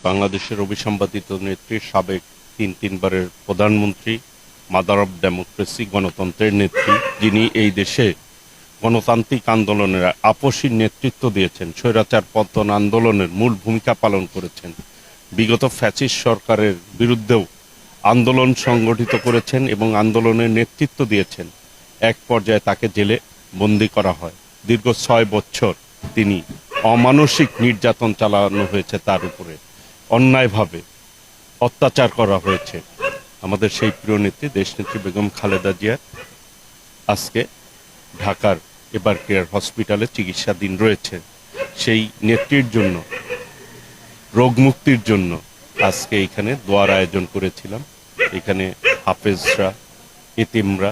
বাংলাদেশের অবিসংবাদিত নেত্রী, সাবেক তিনবারের প্রধানমন্ত্রী, মাদার অব ডেমোক্রেসি, গণতন্ত্রের নেত্রী, যিনি এই দেশে গণতান্ত্রিক আন্দোলনের আপসী নেতৃত্ব দিয়েছেন, স্বৈরাচার পতন আন্দোলনের মূল ভূমিকা পালন করেছেন, বিগত ফ্যাসিস্ট সরকারের বিরুদ্ধেও আন্দোলন সংগঠিত করেছেন এবং আন্দোলনের নেতৃত্ব দিয়েছেন। এক পর্যায়ে তাকে জেলে বন্দী করা হয়। দীর্ঘ 6 বছর তিনি অমানসিক নির্যাতন চালানো হয়েছে, তার উপরে অন্যায়ভাবে অত্যাচার করা হয়েছে। আমাদের সেই প্রিয় নেত্রী, দেশনেত্রী বেগম খালেদা জিয়া আজকে ঢাকার এবার কেয়ার হসপিটালে চিকিৎসাধীন রয়েছে। সেই নেত্রীর জন্য, রোগ মুক্তির জন্য আজকে এখানে দোয়ার আয়োজন করেছিলাম। এখানে হাফেজরা, এতিমরা,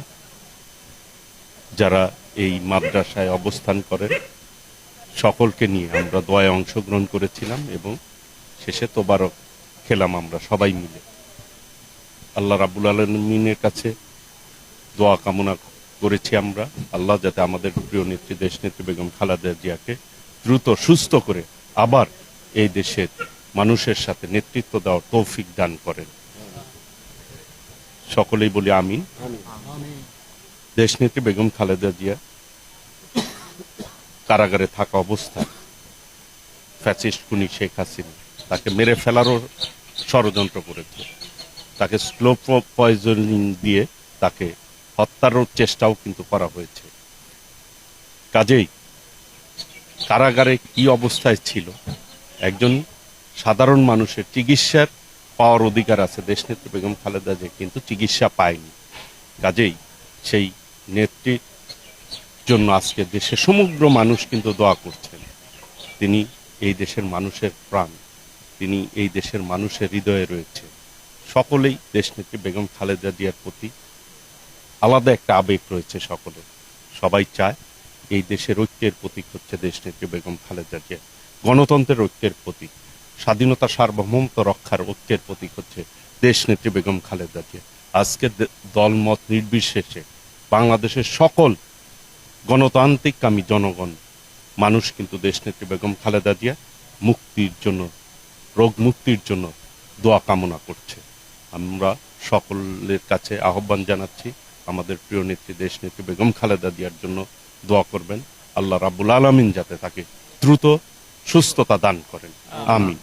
যারা এই মাদ্রাসায় অবস্থান করেন, সকলকে নিয়ে আমরা দোয়ায় অংশগ্রহণ করেছিলাম এবং শেষে তোবারক খেলাম আমরা সবাই মিলে। আল্লাহ রাব্বুল আলামিনের কাছে দোয়া কামনা করেছি আমরা, আল্লাহ যাতে আমাদের প্রিয় নেত্রী, দেশনেত্রী বেগম খালেদা জিয়াকে দ্রুত সুস্থ করে আবার এই দেশের মানুষের সাথে নেতৃত্ব দেওয়ার তৌফিক দান করেন। সকলেই বলি আমিন। দেশনেত্রী বেগম খালেদা জিয়া কারাগারে থাকা অবস্থায় ফ্যাসিস্ট খুনি শেখ হাসিনা তাকে মেরে ফেলারও ষড়যন্ত্র করেছে। তাকে স্লো পয়জনিং দিয়ে তাকে হত্যারও চেষ্টাও কিন্তু করা হয়েছে। কাজেই কারাগারে কি অবস্থায় ছিল, একজন সাধারণ মানুষের চিকিৎসার পাওয়ার অধিকার আছে, দেশনেত্রী বেগম খালেদা জিয়া কিন্তু চিকিৎসা পায়নি। কাজেই সেই নেত্রীর জন্য আজকে দেশের সমগ্র মানুষ কিন্তু দোয়া করছেন। তিনি এই দেশের মানুষের প্রাণ, তিনি এই দেশের মানুষের হৃদয়ে রয়েছে। সকলেই দেশনেত্রী বেগম খালেদা জিয়ার প্রতি আলাদা একটা আবেগ রয়েছে সকলে। সবাই চায় এই দেশের ঐক্যের প্রতীক হচ্ছে দেশনেত্রী বেগম খালেদা জিয়া, গণতন্ত্রের ঐক্যের প্রতীক, স্বাধীনতা সার্বভৌমত্ব রক্ষার ঐক্যের প্রতীক হচ্ছে দেশনেত্রী বেগম খালেদা জিয়া। আজকে দলমত নির্বিশেষে বাংলাদেশের সকল গণতান্ত্রিককামী জনগণ, মানুষ কিন্তু দেশনেত্রী বেগম খালেদা জিয়া মুক্তির জন্য, রোগ মুক্তির জন্য দোয়া কামনা করছে। আমরা সকলের কাছে আহ্বান জানাচ্ছি, আমাদের প্রিয় নেত্রী দেশনেত্রী বেগম খালেদা জিয়ার জন্য দোয়া করবেন। আল্লাহ রাব্বুল আলামিন যাতে তাকে দ্রুত সুস্থতা দান করেন। আমিন।